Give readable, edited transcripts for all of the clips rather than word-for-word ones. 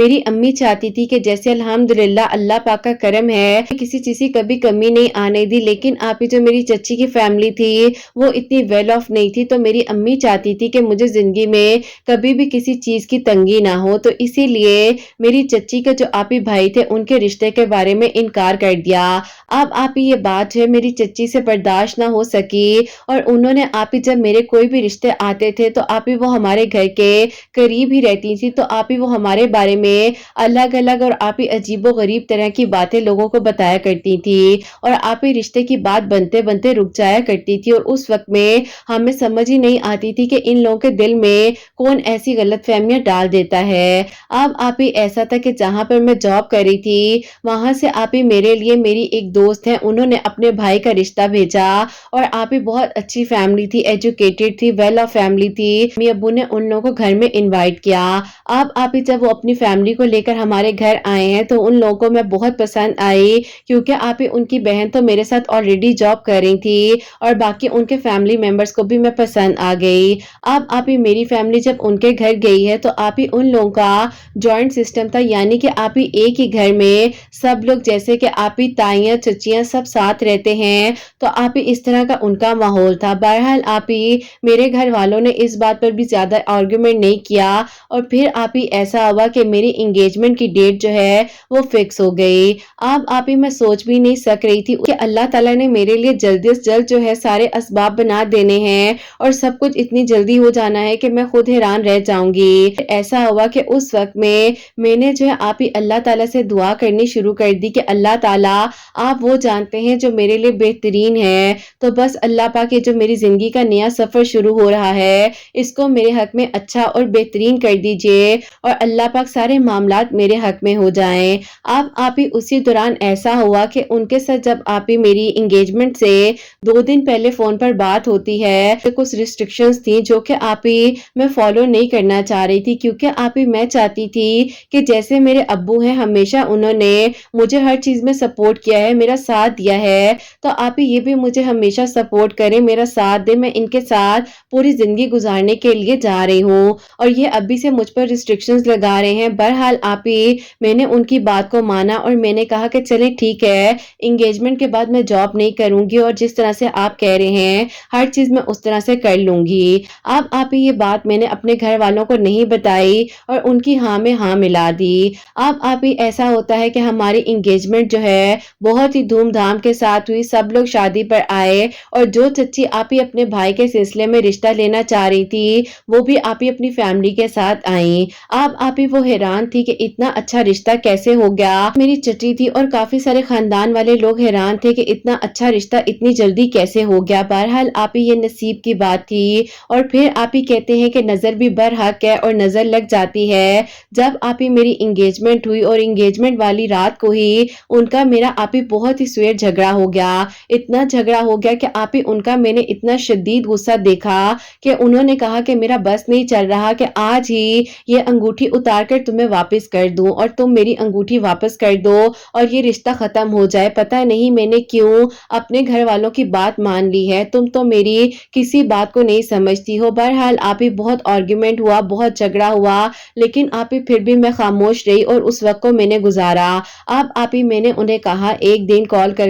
میری امی چاہتی تھی کہ جیسے الحمدللہ اللہ پاک کا کرم ہے کسی چیز کی کبھی کمی نہیں آنے دی، لیکن آپ ہی جو میری چچی کی فیملی تھی وہ اتنی ویل آف نہیں تھی، تو میری امی چاہتی تھی کہ مجھے زندگی میں کبھی بھی کسی چیز کی تنگی نہ ہو، تو اسی لیے میری چچی کے جو آپی بھائی تھے ان کے رشتے کے بارے میں انکار کر دیا۔ اب آپ یہ بات جو ہے میری چچی سے برداشت نہ ہو سکی، اور انہوں نے آپ جب میرے کوئی بھی رشتے آتے تھے تو آپ وہ ہمارے گھر کے قریب ہی رہتی تھی، تو آپ وہ ہمارے بارے میں الگ الگ اور آپ عجیب و غریب طرح کی باتیں لوگوں کو بتایا کرتی تھی، اور آپ رشتے کی بات بنتے بنتے رک جایا کرتی تھی، اور اس وقت میں ہمیں سمجھ ہی نہیں آتی تھی کہ ان لوگوں کے دل میں کون ایسی غلط فہمیاں ڈال دیتا ہے۔ اب آپ ایسا تھا کہ جہاں پر میں جاب کر رہی تھی وہاں سے آپ میرے لیے میری ایک دوست ہے انہوں نے اپنے بھائی کا رشتہ بھیجا، اور آپ بہت اچھی فیملی تھی، ایجوکیٹڈ تھی، ویل آف فیملی تھی، امی ابو نے ان لوگوں کو گھر میں انوائٹ کیا۔ اب آپ جب وہ اپنی فیملی کو لے کر ہمارے گھر آئے ہیں تو ان لوگوں کو میں بہت پسند آئی، کیونکہ آپ ان کی بہن تو میرے ساتھ آلریڈی جاب کر رہی تھی، اور باقی ان کے فیملی ممبرس کو بھی میں پسند آ گئی۔ اب آپ میری فیملی جب ان کے گھر گئی ہے تو آپ ان لوگوں کا جوائنٹ سسٹم تھا، یعنی کہ آپ ایک ہی گھر میں سب لوگ جیسے کہ آپ تائیاں چچیاں سب ساتھ رہتے ہیں، تو آپ اس طرح کا ان کا ماحول تھا۔ بہرحال آپ میرے گھر والوں نے اس بات پر بھی زیادہ آرگومنٹ نہیں کیا، اور پھر آپ ایسا ہوا کہ میری انگیجمنٹ کی ڈیٹ جو ہے وہ فکس ہو گئی۔ اب آپ میں سوچ بھی نہیں سک رہی تھی کہ اللہ تعالیٰ نے میرے لیے جلد از جلد جو ہے سارے اسباب بنا دینے ہیں، اور سب کچھ اتنی جلدی ہو جانا ہے کہ میں خود حیران رہ جاؤں گی۔ ایسا ہوا کہ اس وقت میں نے جو ہے آپ اللہ تعالیٰ سے دعا کرنی شروع کر دی کہ اللہ تعالیٰ آپ وہ جانتے ہیں جو میرے لیے بہترین ہے، تو بس اللہ پاک جو میری زندگی کا نیا سفر شروع ہو رہا ہے اس کو میرے حق میں اچھا اور بہترین کر دیجئے، اور اللہ پاک سارے معاملات میرے حق میں ہو جائیں۔ اب آپ اسی دوران ایسا ہوا کہ ان کے ساتھ جب آپ میری انگیجمنٹ سے 2 دن پہلے فون پر بات ہوتی ہے تو کچھ ریسٹرکشنز تھیں جو کہ آپ میں فالو نہیں کرنا چاہ رہی تھی، کیونکہ آپ میں چاہتی تھی کہ جیسے میرے ابو ہیں ہمیشہ انہوں نے مجھے ہر چیز میں سپورٹ کیا ہے، میرا ساتھ دیا ہے، تو آپ یہ بھی مجھے ہمیشہ سپورٹ کریں، میرا ساتھ دیں، میں ان کے ساتھ پوری زندگی گزارنے کے لیے جا رہی ہوں، اور یہ ابھی سے مجھ پر ریسٹرکشنز لگا رہے ہیں۔ بہرحال آپ میں نے ان کی بات کو مانا، اور میں نے کہا کہ چلیں ٹھیک ہے، انگیجمنٹ کے بعد میں جاب نہیں کروں گی، اور جس طرح سے آپ کہہ رہے ہیں ہر چیز میں اس طرح سے کر لوں گی۔ اب آپ یہ بات میں نے اپنے گھر والوں کو نہیں بتائی، اور ان کی ہاں میں ہاں ملا دی۔ اب آپ ایسا ہوتا ہے کہ ہماری انگیجمنٹ جو ہے بہت ہی دھوم دھام کے ساتھ ہوئی، سب لوگ شادی پر آئے، اور جو چچی آپ اپنے بھائی کے سلسلے میں رشتہ لینا چاہ رہی تھی وہ بھی آپ اپنی فیملی کے ساتھ آئیں۔ اب آپ وہ حیران تھی کہ اتنا اچھا رشتہ کیسے ہو گیا، میری چچی تھی اور کافی سارے خاندان والے لوگ حیران تھے کہ اتنا اچھا رشتہ اتنی جلدی کیسے ہو گیا۔ بہرحال آپ یہ نصیب کی بات تھی، اور پھر آپ ہی کہتے ہیں کہ نظر بھی برحق ہے اور نظر لگ جاتی ہے۔ جب آپ ہی میری انگیجمنٹ ہوئی اور انگیجمنٹ والی رات کو ہی ان کا میرا آپ ہی بہت ہی سویٹ جھگڑا ہو گیا، اتنا جھگڑا ہو گیا کہ آپ ہی ان کا میں نے اتنا شدید غصہ دیکھا کہ انہوں نے کہا کہ میرا بس نہیں چل رہا کہ آج ہی یہ انگوٹھی اتار کر تمہیں واپس کر دوں، اور تم میری انگوٹھی واپس کر دو اور یہ رشتہ ختم ہو جائے۔ پتہ نہیں میں نے کیوں اپنے گھر والوں کی بات مان لی ہے، تم تو میری کسی بات کو نہیں سمجھتی ہو۔ بہرحال آپ ہی بہت آرگیومنٹ ہوا، بہت جھگڑا ہوا، لیکن آپ ہی پھر بھی میں خاموش رہی اور اس وقت کو میں نے گزارا۔ اب آپ ہی میں نے انہیں کہا ایک دن کال کر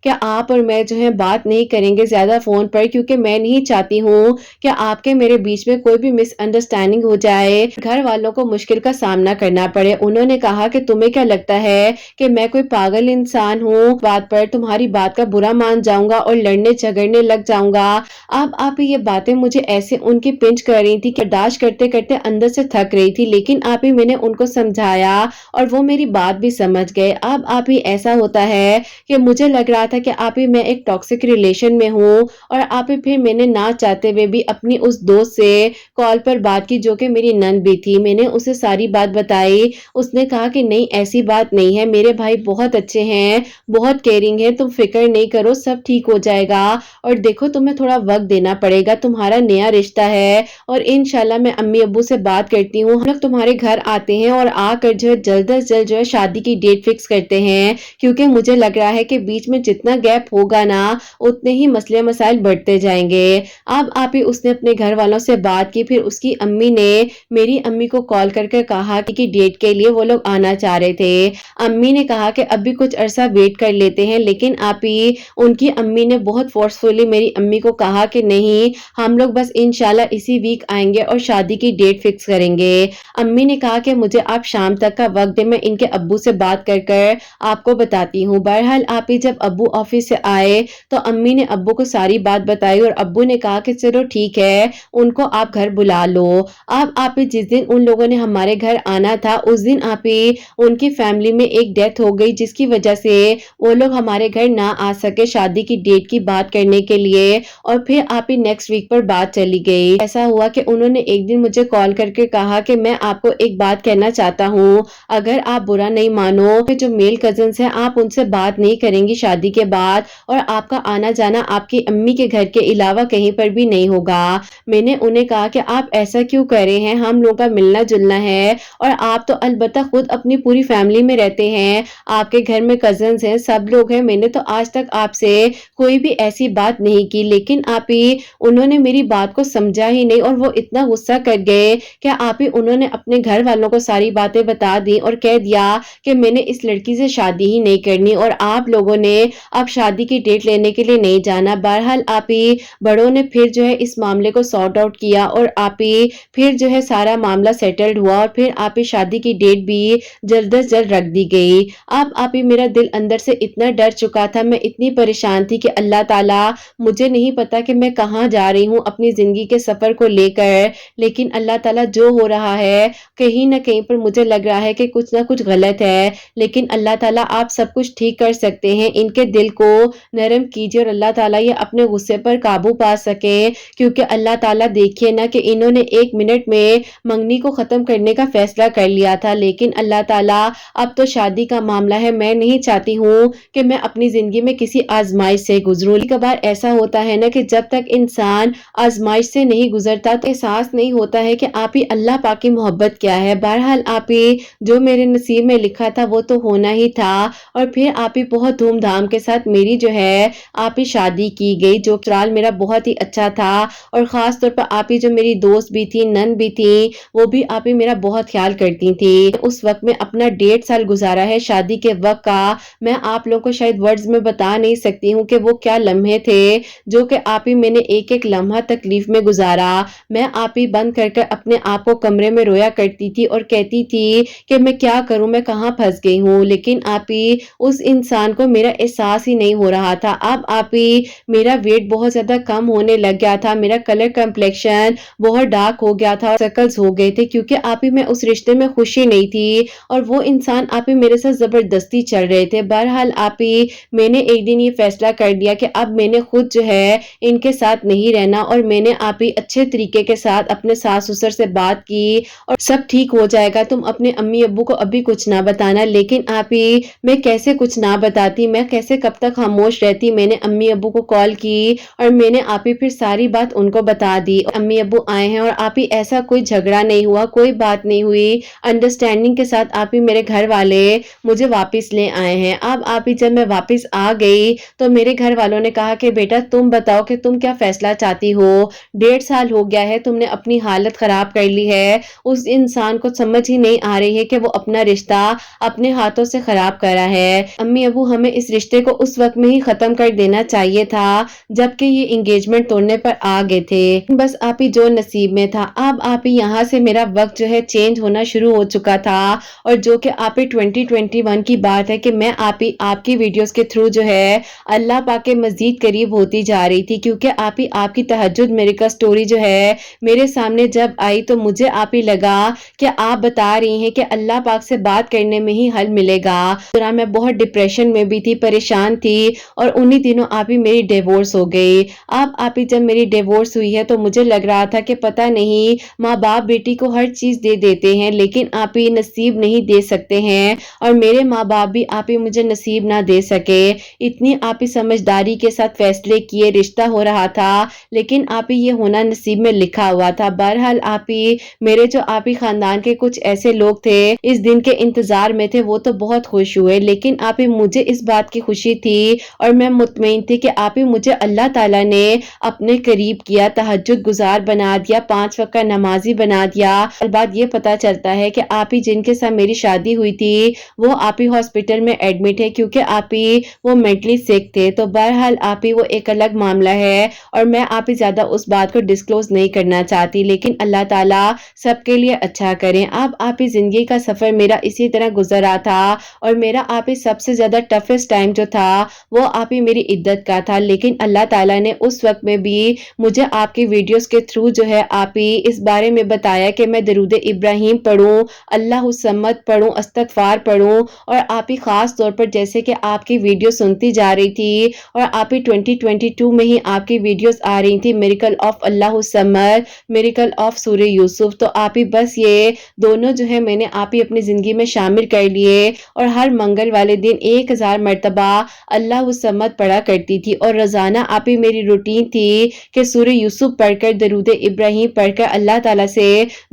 کہ آپ اور میں جو ہے بات نہیں کریں گے زیادہ فون پر، کیونکہ میں نہیں چاہتی ہوں کہ آپ کے میرے بیچ میں کوئی بھی مس انڈرسٹینڈنگ ہو جائے، گھر والوں کو مشکل کا سامنا کرنا پڑے۔ انہوں نے کہا کہ تمہیں کیا لگتا ہے کہ میں کوئی پاگل انسان ہوں، بات پر تمہاری بات کا برا مان جاؤں گا اور لڑنے جھگڑنے لگ جاؤں گا۔ اب آپ یہ باتیں مجھے ایسے ان کی پنچ کر رہی تھی کہ برداشت کرتے کرتے اندر سے تھک رہی تھی، لیکن آپ ہی میں نے ان کو سمجھایا اور وہ میری بات بھی سمجھ گئے۔ اب آپ ہی ایسا ہوتا ہے کہ مجھے لگ رہا تھا کہ آپ ہی میں ایک ٹاکسک ریلیشن میں ہوں، اور آپ ہی پھر میں نے نہ چاہتے ہوئے بھی اپنی اس دوست سے کال پر بات کی جو کہ میری نند بھی تھی۔ میں نے اسے ساری بات بتائی، اس نے کہا کہ نہیں ایسی بات نہیں ہے، میرے بھائی بہت اچھے ہیں، بہت کیئرنگ ہے، تم فکر نہیں کرو، سب ٹھیک ہو جائے گا، اور دیکھو تمہیں تھوڑا وقت دینا پڑے گا، تمہارا نیا رشتہ ہے، اور انشاءاللہ میں امی ابو سے بات کرتی ہوں، ہم لوگ تمہارے گھر آتے ہیں اور آ کر جو ہے جلد از جلد جو ہے شادی کی ڈیٹ فکس کرتے ہیں، کیونکہ مجھے لگ رہا ہے کہ بیچ میں جتنا گیپ ہوگا نا اتنے ہی مسئلے مسائل بڑھتے جائیں گے۔ اب آپ ہی اس نے اپنے گھر والوں سے بات کی، پھر اس کی امی نے میری امی کو کال کر کے کہا کہا کہ ڈیٹ کے لیے وہ لوگ آنا چاہ رہے تھے۔ امی نے کہا کہ ابھی کچھ عرصہ ویٹ کر لیتے ہیں، لیکن آپی ان کی امی نے بہت فورسفلی میری امی کو کہا کہ نہیں، ہم لوگ بس انشاءاللہ اسی ویک آئیں گے اور شادی کی ڈیٹ فکس کریں گے۔ امی نے کہا کہ مجھے آپ شام تک کا وقت دیں، میں ان کے ابو سے بات کر کر آپ کو بتاتی ہوں۔ بہرحال آپی جب ابو آفس سے آئے تو امی نے ابو کو ساری بات بتائی اور ابو نے کہا کہ چلو ٹھیک ہے، ان کو آپ گھر بلا لو۔ اب آپی جس دن ان لوگوں نے ہمارے گھر آنا تھا اس دن آپی ان کی فیملی میں ایک ڈیتھ ہو گئی، جس کی وجہ سے وہ لوگ ہمارے گھر نہ آ سکے شادی کی ڈیٹ کی بات کرنے کے لیے، اور پھر آپی نیکسٹ ویک پر بات چلی گئی۔ ایسا ہوا کہ انہوں نے ایک دن مجھے کال کر کے کہا کہ میں آپ کو ایک بات کہنا چاہتا ہوں، اگر آپ برا نہیں مانو کہ جو میل کزنز ہیں آپ ان سے بات نہیں کریں گی شادی کے بعد، اور آپ کا آنا جانا آپ کی امی کے گھر کے علاوہ کہیں پر بھی نہیں ہوگا۔ میں نے انہیں کہا کہ آپ ایسا کیوں کر رہے ہیں، ہم لوگوں کا ملنا جلنا ہے، اور آپ تو البتہ خود اپنی پوری فیملی میں رہتے ہیں، آپ کے گھر میں کزنز ہیں، سب لوگ ہیں، میں نے تو آج تک آپ سے کوئی بھی ایسی بات نہیں کی، لیکن آپ ہی انہوں نے میری بات کو سمجھا ہی نہیں اور وہ اتنا غصہ کر گئے کہ آپ ہی انہوں نے اپنے گھر والوں کو ساری باتیں بتا دی اور کہہ دیا کہ میں نے اس لڑکی سے شادی ہی نہیں کرنی اور آپ لوگوں نے اب شادی کی ڈیٹ لینے کے لیے نہیں جانا۔ بہرحال آپ ہی بڑوں نے پھر جو ہے اس معاملے کو سارٹ آؤٹ کیا اور آپ ہی پھر جو ہے سارا معاملہ سیٹلڈ ہوا اور پھر آپ ہی شادی کی ڈیٹ بھی جلد از جلد رکھ دی گئی۔ اب آپ ہی میرا دل اندر سے اتنا ڈر چکا تھا، میں اتنی پریشان تھی کہ اللہ تعالیٰ مجھے نہیں پتا کہ میں کہاں جا رہی ہوں اپنی زندگی کے سفر کو لے کر، لیکن اللہ تعالیٰ جو ہو رہا ہے کہیں نہ کہیں پر مجھے لگ رہا ہے کہ کچھ نہ کچھ غلط ہے، لیکن اللہ تعالیٰ آپ سب کچھ ٹھیک کر سکتے ہیں، ان کے دل کو نرم کیجیے اور اللہ تعالیٰ یہ اپنے غصے پر قابو پا سکے، کیونکہ اللہ تعالیٰ دیکھیے نا کہ انہوں نے ایک منٹ میں منگنی کو ختم کرنے کا فیصلہ کر لیا تھا، لیکن اللہ تعالیٰ اب تو شادی کا معاملہ ہے، میں نہیں چاہتی ہوں کہ میں اپنی زندگی میں کسی آزمائش سے گزروں۔ کبھی کبھار ایسا ہوتا ہے نا کہ جب تک انسان آزمائش سے نہیں گزرتا تو احساس نہیں ہوتا ہے کہ آپ ہی اللہ پاک کی محبت کیا ہے۔ بہرحال آپ ہی جو میرے نصیب میں لکھا تھا وہ تو ہونا ہی تھا، اور پھر آپ ہی بہت دھوم دھام کے ساتھ میری جو ہے آپ ہی شادی کی گئی، جو سسرال میرا بہت ہی اچھا تھا، اور خاص طور پر آپ ہی جو میری دوست بھی تھی، نند بھی تھی، وہ بھی آپ ہی میرا بہت خیال کرتی تھی۔ اس وقت میں اپنا 1.5 سال گزارا ہے شادی کے وقت کا، میں آپ لوگوں کو شاید ورڈز میں بتا نہیں سکتی ہوں کہ وہ کیا لمحے تھے جو کہ آپ ہی میں نے ایک ایک لمحہ تکلیف میں گزارا۔ میں آپ ہی بند کر کر اپنے آپ کو کمرے میں رویا کرتی تھی اور کہتی تھی کہ میں کیا کروں، میں کہاں پھنس گئی ہوں، لیکن آپ ہی اس انسان کو میرا احساس ہی نہیں ہو رہا تھا۔ اب آپ ہی میرا ویٹ بہت زیادہ کم ہونے لگ گیا تھا، میرا کلر کمپلیکشن بہت ڈارک ہو گیا تھا اور سرکلز ہو گئے تھے، کیونکہ آپ ہی میں اس رشتے میں خوشی نہیں تھی اور وہ انسان آپ ہی میرے ساتھ زبردستی چل رہے تھے۔ بہرحال آپ ہی میں نے ایک دن یہ فیصلہ کر دیا کہ اب میں نے خود جو ہے ان کے ساتھ نہیں رہنا، اور میں نے آپ ہی اچھے طریقے کے ساتھ اپنے ساس سسر سے بات کی اور سب ٹھیک ہو جائے گا، تم اپنے امی ابو کو ابھی کچھ نہ بتانا۔ لیکن آپ ہی میں کیسے کچھ نہ بتاتی، میں کیسے کب تک خاموش رہتی، میں نے امی ابو کو کال کی اور میں نے آپ ہی پھر ساری بات ان کو بتا دی۔ امی ابو آئے ہیں اور آپ ہی ایسا کوئی جھگڑا نہیں ہوا، کوئی بات نہیں ہوئی، انڈرسٹینڈنگ کے ساتھ آپ ہی میرے گھر والے مجھے واپس لے آئے ہیں۔ اب آپ ہی جب میں واپس آ گئی تو میرے گھر والوں نے کہا کہ بیٹا تم بتاؤ کہ تم کیا فیصلہ چاہتی ہو، 1.5 سال ہو گیا ہے، تم نے اپنی حالت خراب کر لی ہے، اس انسان کو سمجھ ہی نہیں آ رہی ہے کہ وہ اپنا رشتہ اپنے ہاتھوں سے خراب کرا ہے۔ امی ابو ہمیں اس رشتے کو اس وقت میں ہی ختم کر دینا چاہیے تھا جبکہ یہ انگیجمنٹ توڑنے پر آ گئے تھے، بس آپ ہی جو نصیب میں تھا۔ اب آپ ہی یہاں سے میرا وقت جو ہے چینج ہونا شروع ہو چکا تھا، اور جو کہ آپ ہی 2021 کی بات ہے کہ میں آپ کی ویڈیوز کے تھرو جو ہے اللہ پاک کے مزید قریب ہوتی جا رہی تھی، کیونکہ آپ کی تہجد میریکل سٹوری جو ہے میرے سامنے جب آئی تو مجھے آپ ہی لگا کہ آپ بتا رہی ہیں کہ اللہ پاک سے بات کرنے میں ہی حل ملے گا۔ میں بہت ڈپریشن میں بھی تھی، پریشان تھی، اور انہی دنوں آپ ہی میری ڈیورس ہو گئی۔ اب آپ ہی جب میری ڈیورس ہوئی ہے تو مجھے لگ رہا تھا کہ پتہ نہیں ماں باپ بیٹی کو ہر چیز دے دیتے ہیں لیکن آپ ہی نصیب نہیں دے سکتے ہیں، اور میرے ماں باپ بھی آپ ہی مجھے نصیب نہ دے سکے۔ اتنی آپ ہی سمجھداری کے ساتھ فیصلے کیے، رشتہ ہو رہا تھا، لیکن آپ ہی یہ ہونا نصیب میں لکھا ہوا تھا۔ بہرحال آپ ہی میرے جو آپ ہی خاندان کے کچھ ایسے لوگ تھے اس دن کے انتظار میں تھے، وہ تو بہت خوش ہوئے، لیکن آپ ہی مجھے اس بات کی خوشی تھی اور میں مطمئن تھی کہ آپ ہی مجھے اللہ تعالیٰ نے اپنے قریب کیا، تہجد گزار بنا دیا، 5 وقت کا نمازی بنا دیا۔ بعد یہ پتا چلا چلتا ہے کہ آپ ہی جن کے ساتھ میری شادی ہوئی تھی وہ آپ ہی ہاسپٹل میں ایڈمٹ ہے کیونکہ آپ ہی وہ مینٹلی سیک تھے. تو بہرحال آپ ہی وہ ایک الگ معاملہ ہے اور میں آپ ہی زیادہ اس بات کو ڈسکلوز نہیں کرنا چاہتی، لیکن اللہ تعالیٰ سب کے لیے اچھا کریں. اب آپ ہی زندگی کا سفر میرا اسی طرح گزرا تھا اور میرا آپ ہی سب سے زیادہ ٹفسٹ ٹائم جو تھا وہ آپ ہی میری عدت کا تھا، لیکن اللہ تعالیٰ نے اس وقت میں بھی مجھے آپ کی ویڈیوز کے تھرو جو ہے آپ ہی اس بارے میں بتایا کہ میں درود ابراہیم پڑھوں، اللہ الصمد پڑھوں، استغفار پڑھوں. اور آپ ہی خاص طور پر جیسے کہ آپ کی ویڈیو سنتی جا رہی تھی اور آپ ہی 2022 میں ہی آپ کی ویڈیوز آ رہی تھی، miracle of Allah al Samad, miracle of سورہ یوسف. تو آپ ہی بس یہ دونوں جو ہے میں نے آپ ہی اپنی زندگی میں شامل کر لیے اور ہر منگل والے دن 1000 مرتبہ اللہ الصمد پڑھا کرتی تھی. اور روزانہ آپ ہی میری روٹین تھی کہ سورہ یوسف پڑھ کر درود ابراہیم پڑھ کر اللہ تعالیٰ سے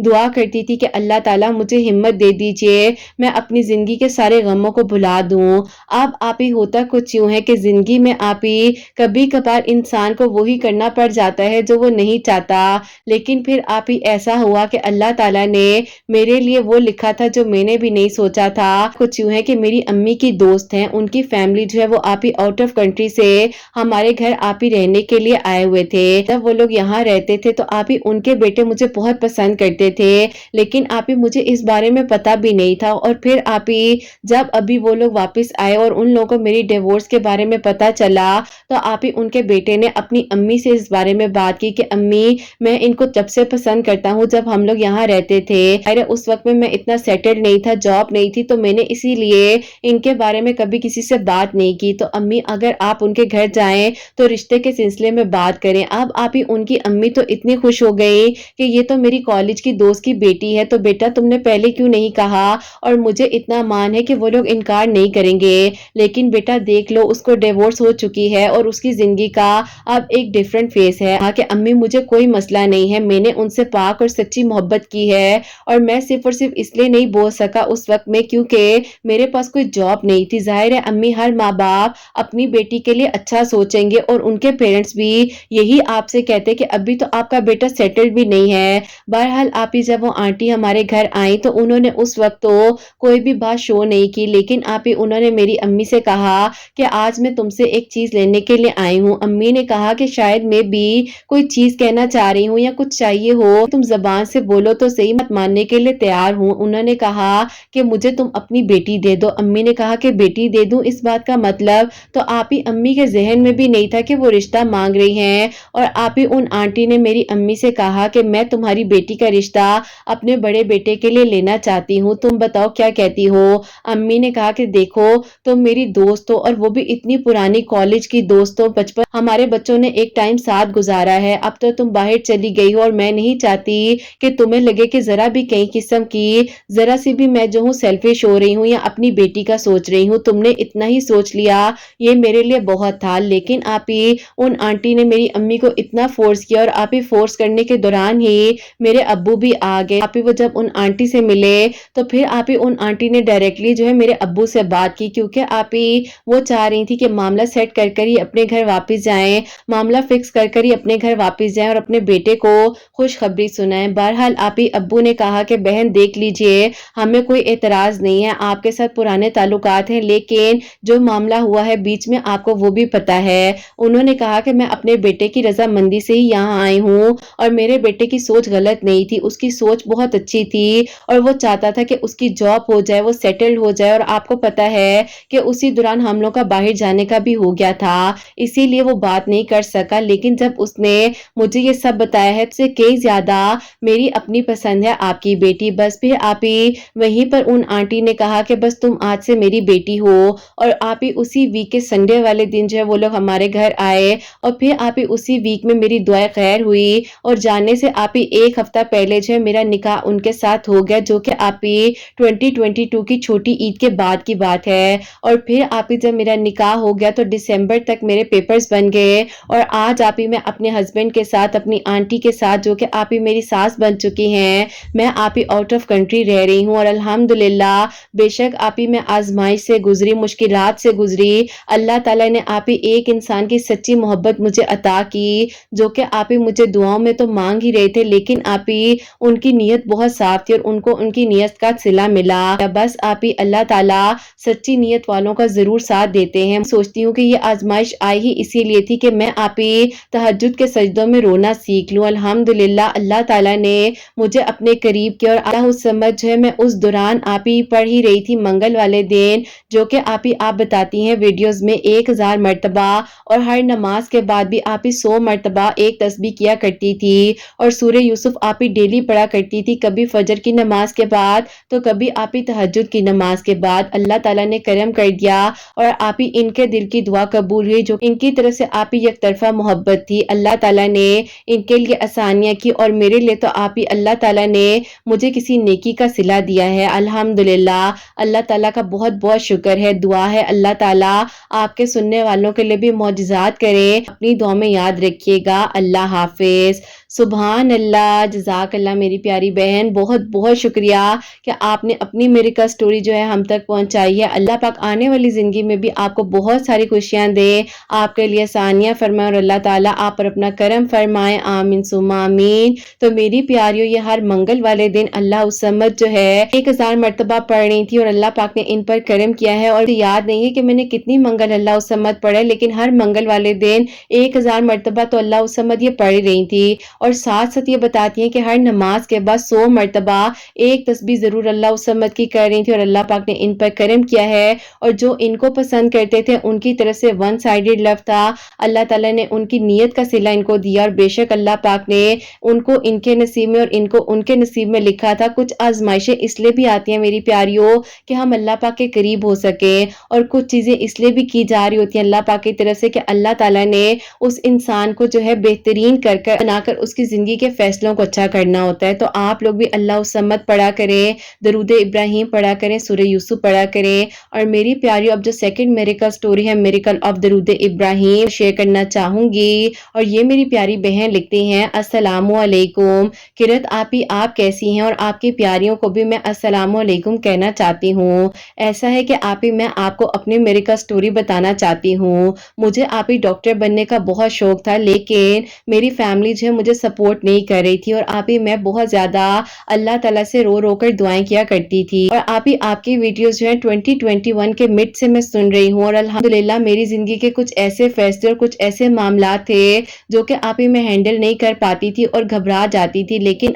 دعا کرتی تھی کہ اللہ تعالیٰ مجھے ہمت دے دیجئے میں اپنی زندگی کے سارے غموں کو بھلا دوں. اب آپ ہی ہوتا کچھ یوں ہے کہ زندگی میں آپ ہی کبھی کبھار انسان کو وہی کرنا پڑ جاتا ہے جو وہ نہیں چاہتا، لیکن پھر آپ ہی ایسا ہوا کہ اللہ تعالیٰ نے میرے لیے وہ لکھا تھا جو میں نے بھی نہیں سوچا تھا. کچھ یوں ہے کہ میری امی کی دوست ہیں، ان کی فیملی جو ہے وہ آپ ہی آؤٹ آف کنٹری سے ہمارے گھر آپ ہی رہنے کے لیے آئے ہوئے تھے. جب وہ لوگ یہاں رہتے تھے تو آپ ہی ان کے بیٹے مجھے بہت پسند کرتے تھے، لیکن آپ ہی مجھے اس بارے میں پتا بھی نہیں تھا. اور پھر آپ ہی جب ابھی وہ لوگ واپس آئے اور ان لوگوں کو میری ڈیورس کے بارے میں پتا چلا تو آپ ہی ان کے بیٹے نے اپنی امی سے اس بارے میں بات کی کہ امی میں ان کو جب سے پسند کرتا ہوں جب ہم لوگ یہاں رہتے تھے، اس وقت میں اتنا سیٹلڈ نہیں تھا، جاب نہیں تھی، تو میں نے اسی لیے ان کے بارے میں کبھی کسی سے بات نہیں کی. تو امی اگر آپ ان کے گھر جائیں تو رشتے کے سلسلے میں بات کریں. اب آپ ہی ان کی امی تو اتنی خوش ہو گئی کہ یہ تو میری کالج کی دوست کی بیٹی ہے، تو بیٹا تم نے پہلے کیوں نہیں کہا؟ اور مجھے اتنا مان ہے کہ وہ لوگ انکار نہیں کریں گے، لیکن بیٹا دیکھ لو اس کو ڈیورس ہو چکی ہے اور اس کی زندگی کا اب ایک ڈیفرنٹ فیس ہے. کہ امی مجھے کوئی مسئلہ نہیں ہے، میں نے ان سے پاک اور سچی محبت کی ہے اور میں صرف اور صرف اس لیے نہیں بول سکا اس وقت میں کیونکہ میرے پاس کوئی جاب نہیں تھی. ظاہر ہے امی ہر ماں باپ اپنی بیٹی کے لیے اچھا سوچیں گے اور ان کے پیرنٹس بھی یہی آپ سے کہتے کہ ابھی تو آپ کا بیٹا سیٹل بھی نہیں ہے. بہرحال آپ ہی جب وہ آنٹی ہمارے گھر آئیں تو انہوں نے اس وقت تو کوئی بھی بات شو نہیں کی، لیکن آپ ہی انہوں نے میری امی سے کہا کہ آج میں تم سے ایک چیز لینے کے لیے آئی ہوں. امی نے کہا کہ شاید میں بھی کوئی چیز کہنا چاہ رہی ہوں یا کچھ چاہیے ہو، تم زبان سے بولو تو صحیح، مت ماننے کے لیے تیار ہوں. انہوں نے کہا کہ مجھے تم اپنی بیٹی دے دو. امی نے کہا کہ بیٹی دے دوں، اس بات کا مطلب تو آپ ہی امی کے ذہن میں بھی نہیں تھا کہ وہ رشتہ مانگ رہی ہیں. اور آپ ہی ان آنٹی نے میری امی سے کہا کہ میں تمہاری بیٹی کا رشتہ اپنے بڑے بیٹے کے لیے لینا چاہتی ہوں، تم بتاؤ کیا کہتی ہو؟ امی نے کہا کہ دیکھو تم میری دوست ہو اور وہ بھی اتنی پرانی کالج کی دوست ہو، بچپن ہمارے بچوں نے ایک ٹائم ساتھ گزارا ہے، اب تو تم باہر چلی گئی ہو اور میں نہیں چاہتی کہ تمہیں لگے کہ ذرا بھی کئی قسم کی ذرا سی بھی میں جو ہوں سیلفش ہو رہی ہوں یا اپنی بیٹی کا سوچ رہی ہوں. تم نے اتنا ہی سوچ لیا، یہ میرے لیے بہت تھا. لیکن آپ ہی ان آنٹی نے میری امی کو اتنا فورس کیا اور آپ ہی فورس کرنے کے دوران ہی میرے ابو بھی آ گئے. آپ ہی وہ جب ان آنٹی سے ملے تو پھر آپ ہی ان آنٹی نے ڈائریکٹلی جو ہے میرے ابو سے بات کی کیونکہ آپ ہی وہ چاہ رہی تھی کہ معاملہ سیٹ کر کر ہی اپنے گھر واپس جائیں، معاملہ فکس کر کر ہی اپنے گھر واپس جائیں اور اپنے بیٹے کو خوشخبری سنائیں. بہرحال آپ ہی ابو نے کہا کہ بہن دیکھ لیجئے ہمیں کوئی اعتراض نہیں ہے، آپ کے ساتھ پرانے تعلقات ہیں، لیکن جو معاملہ ہوا ہے بیچ میں آپ کو وہ بھی پتا ہے. انہوں نے کہا کہ میں اپنے بیٹے کی رضامندی سے ہی یہاں آئی ہوں اور میرے بیٹے کی سوچ غلط نہیں تھی، اس کی سوچ بہت اچھی تھی اور وہ چاہتا تھا کہ اس کی جاب ہو جائے، وہ سیٹلڈ ہو جائے. اور آپ کو پتا ہے کہ اسی دوران ہم لوگ کا باہر جانے کا بھی ہو گیا تھا، اسی لیے وہ بات نہیں کر سکا. لیکن جب اس نے مجھے یہ سب بتایا ہے سے کئی زیادہ میری اپنی پسند ہے آپ کی بیٹی. بس پھر آپ ہی وہیں پر ان آنٹی نے کہا کہ بس تم آج سے میری بیٹی ہو. اور آپ ہی اسی ویک کے سنڈے والے دن جو ہے وہ لوگ ہمارے گھر آئے اور پھر آپ ہی اسی ویک میں میری دعائیں خیر ہوئی اور جانے سے آپ ہی ایک ہفتہ پہلے جو ہے میرا نکاح ان کے ساتھ ہو گیا، جو کہ آپ ہی 2022 کی چھوٹی عید کے بعد کی بات ہے. اور پھر آپ ہی جب میرا نکاح ہو گیا تو دسمبر تک میرے پیپرز بن گئے اور آج آپ ہی میں اپنے ہسبینڈ کے ساتھ اپنی آنٹی کے ساتھ جو کہ آپ ہی میری ساس بن چکی ہیں، میں آپ ہی آؤٹ آف کنٹری رہ رہی ہوں. اور الحمدللہ بے شک آپ ہی میں آزمائش سے گزری، مشکلات سے گزری، اللہ تعالیٰ نے آپ ہی ایک انسان کی سچی محبت مجھے عطا کی جو کہ آپ ہی مجھے دعاؤں میں تو مانگ ہی رہے تھے، لیکن آپ ہی ان کی نیت بہت صاف تھی اور ان کو ان کی نیت کا صلہ ملا۔ بس آپ ہی اللہ تعالیٰ سچی نیت والوں کا ضرور ساتھ دیتے ہیں۔ سوچتی ہوں کہ یہ آزمائش آئی ہی اسی لیے تھی کہ میں آپ ہی تہجد کے سجدوں میں رونا سیکھ لوں۔ الحمدللہ اللہ تعالیٰ نے مجھے اپنے قریب کیا اور اللہ سمجھ جو ہے میں اس دوران آپ ہی پڑھ ہی رہی تھی منگل والے دن، جو کہ آپ بتاتی ہیں ویڈیوز میں 1000 مرتبہ، اور ہر نماز کے بعد بھی آپ ہی 100 مرتبہ ایک تسبیح کیا کرتی تھی، اور سورہ یوسف آپ ہی ڈیلی پڑھا کرتی تھی، کبھی فجر کی نماز کے بعد تو کبھی آپ ہی تہجد کی نماز کے بعد۔ اللہ تعالیٰ نے کرم کر دیا اور آپ ہی ان کے دل کی دعا قبول ہوئی، جو ان کی طرف سے آپ ہی یک طرفہ محبت تھی۔ اللہ تعالیٰ نے ان کے لیے آسانیاں کی اور میرے لیے تو آپ ہی اللہ تعالیٰ نے مجھے کسی نیکی کا صلہ دیا ہے۔ الحمدللہ اللہ تعالیٰ کا بہت بہت شکر ہے۔ دعا ہے اللہ تعالیٰ آپ کے سننے والوں کے لیے بھی معجزات کرے۔ اپنی دعا میں یاد رکھیے گا۔ اللہ حافظ۔ سبحان اللہ، جزاک اللہ میری پیاری بہن، بہت بہت شکریہ کہ آپ نے اپنی میریکل سٹوری جو ہے ہم تک پہنچائی ہے۔ اللہ پاک آنے والی زندگی میں بھی آپ کو بہت ساری خوشیاں دے، آپ کے لیے آسانیاں فرمائے اور اللہ تعالیٰ آپ پر اپنا کرم فرمائے۔ آمین ثم آمین۔ تو میری پیاریوں، یہ ہر منگل والے دن اللہ الصمد جو ہے 1000 مرتبہ پڑھ رہی تھی اور اللہ پاک نے ان پر کرم کیا ہے، اور یاد نہیں ہے کہ میں نے کتنی منگل اللہ الصمد پڑھے، لیکن ہر منگل والے دن 1000 مرتبہ تو اللہ الصمد یہ پڑھ رہی تھی، اور ساتھ ساتھ یہ بتاتی ہیں کہ ہر نماز کے بعد 100 مرتبہ ایک تسبیح ضرور اللہ الصمد کی کر رہی تھی، اور اللہ پاک نے ان پر کرم کیا ہے، اور جو ان کو پسند کرتے تھے ان کی طرف سے ون سائیڈڈ لو تھا، اللہ تعالیٰ نے ان کی نیت کا صلہ ان کو دیا، اور بے شک اللہ پاک نے ان کو ان کے نصیب میں اور ان کو ان کے نصیب میں لکھا تھا۔ کچھ آزمائشیں اس لیے بھی آتی ہیں میری پیاریوں کہ ہم اللہ پاک کے قریب ہو سکیں، اور کچھ چیزیں اس لیے بھی کی جا رہی ہوتی ہیں اللہ پاک کی طرف سے کہ اللہ تعالیٰ نے اس انسان کو جو ہے بہترین بنا کر اس کی زندگی کے فیصلوں کو اچھا کرنا ہوتا ہے۔ تو آپ لوگ بھی اللہ الصمد پڑھا کریں، درود ابراہیم پڑھا کریں، سورہ یوسف پڑھا کریں، اور میری پیاریوں اب جو سیکنڈ میریکل سٹوری ہے میریکل آف درود ابراہیم شیئر کرنا چاہوں گی، اور یہ میری پیاری بہن لکھتی ہیں السلام علیکم کرت آپ کیسی ہیں، اور آپ کی پیاریوں کو بھی میں السلام علیکم کہنا چاہتی ہوں۔ ایسا ہے کہ میں آپ کو اپنی میریکل سٹوری بتانا چاہتی ہوں۔ مجھے ڈاکٹر بننے کا بہت شوق تھا، لیکن میری فیملی جو ہے مجھے سپورٹ نہیں کر رہی تھی، اور میں بہت زیادہ اللہ تعالیٰ سے رو رو کر دعائیں کیا کرتی تھی، اور آپ کی ویڈیوز جو ہیں 2021 کے مڈ سے میں سن رہی ہوں، اور الحمدللہ میری زندگی کے کچھ ایسے فیصلے اور کچھ ایسے معاملات تھے جو کہ میں ہینڈل نہیں کر پاتی تھی اور گھبرا جاتی تھی، لیکن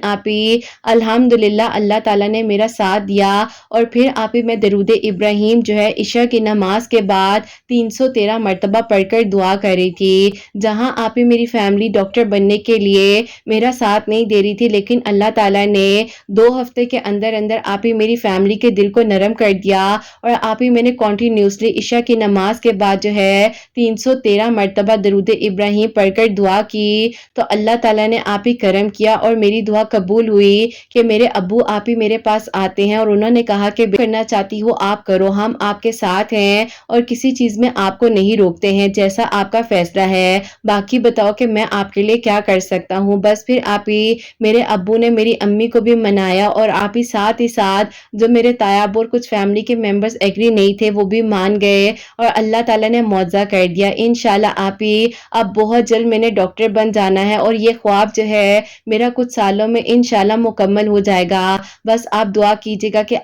الحمدللہ اللہ تعالیٰ نے میرا ساتھ دیا، اور پھر میں درود ابراہیم جو ہے عشاء کی نماز کے بعد 313 مرتبہ پڑھ کر دعا کر رہی تھی، جہاں میری فیملی ڈاکٹر بننے کے لیے میرا ساتھ نہیں دے رہی تھی، لیکن اللہ تعالیٰ نے 2 ہفتے کے اندر میری فیملی کے دل کو نرم کر دیا، اور میں نے کنٹینیوسلی عشاء کی نماز کے بعد جو ہے 313 مرتبہ درود ابراہیم پڑھ کر دعا کی، تو اللہ تعالیٰ نے کرم کیا اور میری دعا قبول ہوئی کہ میرے ابو میرے پاس آتے ہیں، اور انہوں نے کہا کہ کرنا چاہتی ہو آپ کرو، ہم آپ کے ساتھ ہیں اور کسی چیز میں آپ کو نہیں روکتے ہیں، جیسا آپ کا فیصلہ ہے، باقی بتاؤ کہ میں آپ کے لیے کیا کر سکتا ہوں۔ بس پھر میرے ابو نے میری امی کو بھی منایا، اور ساتھ ہی ساتھ جو میرے تایاب اور کچھ فیملی کے ممبرز ایگری نہیں تھے وہ بھی مان گئے، اور اللہ تعالیٰ نے معجزہ کر دیا۔ انشاءاللہ اب بہت جلد میں نے ڈاکٹر بن جانا ہے، اور یہ خواب جو ہے میرا کچھ سالوں میں انشاءاللہ مکمل ہو جائے گا۔ بس آپ دعا کیجیے گا کہ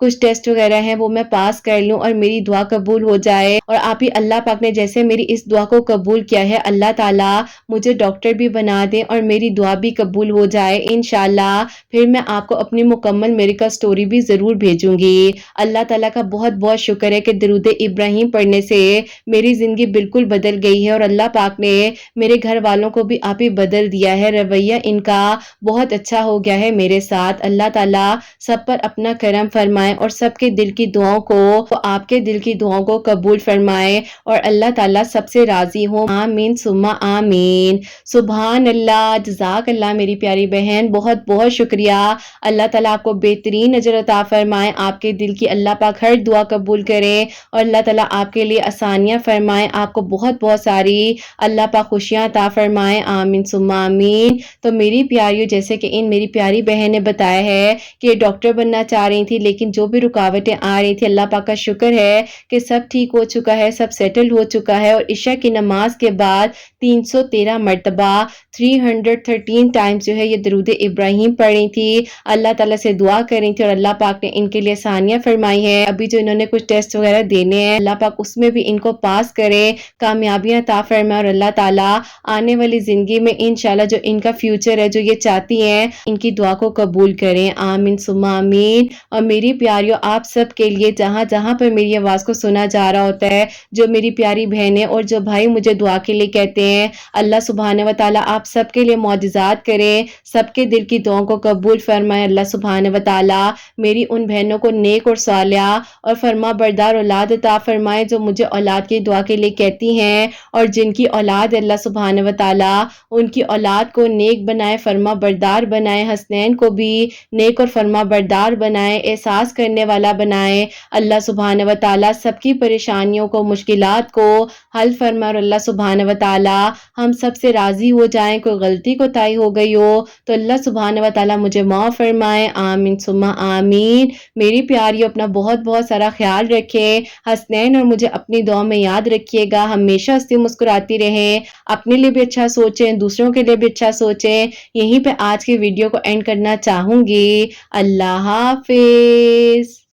کچھ ٹیسٹ وغیرہ ہیں وہ میں پاس کر لوں اور میری دعا قبول ہو جائے، اور اللہ پاک نے جیسے میری اس دعا کو قبول کیا ہے، اللہ تعالیٰ مجھے ڈاکٹر بھی بنا دے اور میری دعا بھی قبول ہو جائے انشاءاللہ۔ پھر میں آپ کو اپنی مکمل میریکل سٹوری بھی ضرور بھیجوں گی۔ اللہ تعالیٰ کا بہت بہت شکر ہے کہ درود ابراہیم پڑھنے سے میری زندگی بالکل بدل گئی ہے، اور اللہ پاک نے میرے گھر والوں کو بھی بدل دیا ہے، رویہ ان کا بہت اچھا ہو گیا ہے میرے ساتھ۔ اللہ تعالیٰ سب پر اپنا کرم فرمائے اور سب کے دل کی دعاؤں کو، آپ کے دل کی دعاؤں کو قبول فرمائے، اور اللہ تعالیٰ سب سے راضی ہو۔ آمین ثم آمین۔ سبحان اللہ، جزاک اللہ میری پیاری بہن، بہت بہت شکریہ۔ اللہ تعالیٰ آپ کو بہترین اجر عطا فرمائے، آپ کے دل کی اللہ پاک ہر دعا قبول کرے، اور اللہ تعالیٰ آپ کے لیے آسانیاں فرمائے، آپ کو بہت بہت ساری اللہ پاک خوشیاں عطا فرمائے۔ آمین ثم آمین۔ تو میری پیاریوں، جیسے کہ میری پیاری بہن نے بتایا ہے کہ ڈاکٹر بننا چاہ رہی تھی، لیکن جو بھی رکاوٹیں آ رہی تھی، اللہ پاک کا شکر ہے کہ سب ٹھیک ہو چکا ہے، سب سیٹل ہو چکا ہے، اور عشاء کی نماز کے بعد 313 مرتبہ 313 ٹائمز جو ہے یہ درود ابراہیم پڑھی تھی، اللہ تعالیٰ سے دعا کری تھی اور اللہ پاک نے ان کے لیے آسانیاں فرمائی ہیں۔ ابھی جو انہوں نے کچھ ٹیسٹ وغیرہ دینے ہیں، اللہ پاک اس میں بھی ان کو پاس کرے، کامیابیاں عطا فرمائے، اور اللہ تعالیٰ آنے والی زندگی میں انشاءاللہ جو ان کا فیوچر ہے، جو یہ چاہتی ہیں، ان کی دعا کو قبول کریں، آمین ثم آمین۔ اور میری پیاریوں، آپ سب کے لیے جہاں جہاں پر میری آواز کو سنا جا رہا ہوتا ہے، جو میری پیاری بہنیں اور جو بھائی مجھے دعا کے لیے کہتے ہیں، اللہ سبحانہ و تعالیٰ آپ سب کے لیے معجزات کریں، سب کے دل کی دعاؤں کو قبول فرمائے۔ اللہ سبحانہ و تعالیٰ میری ان بہنوں کو نیک اور صالحہ اور فرما بردار اولاد عطا فرمائے، جو مجھے اولاد کی دعا کے لیے کہتی ہیں، اور جن کی اولاد اللہ سبحانہ و تعالیٰ ان کی اولاد کو نیک بنائے، فرما بردار بنائے، حسنین کو بھی نیک اور فرما بردار بنائے، احساس کرنے والا بنائے۔ اللہ سبحانہ و تعالیٰ سب کی پریشانیوں کو، مشکلات کو حل فرمائے، اور اللہ سبحانہ و تعالیٰ ہم سب سے راضی ہو جائیں۔ کوئی غلطی کوتاہی ہو گئی ہو تو اللہ سبحانہ و تعالیٰ مجھے معاف فرمائے، آمین ثم آمین۔ میری پیاریوں، اپنا بہت بہت سارا خیال رکھیں، حسنین اور مجھے اپنی دعا میں یاد رکھیے گا، ہمیشہ ہنستی مسکراتی رہیں، اپنے لیے بھی اچھا سوچیں، دوسروں کے لیے بھی اچھا سوچیں۔ یہیں پہ آج کی ویڈیو کو اینڈ کرنا چاہوں گی۔ اللہ حافظ۔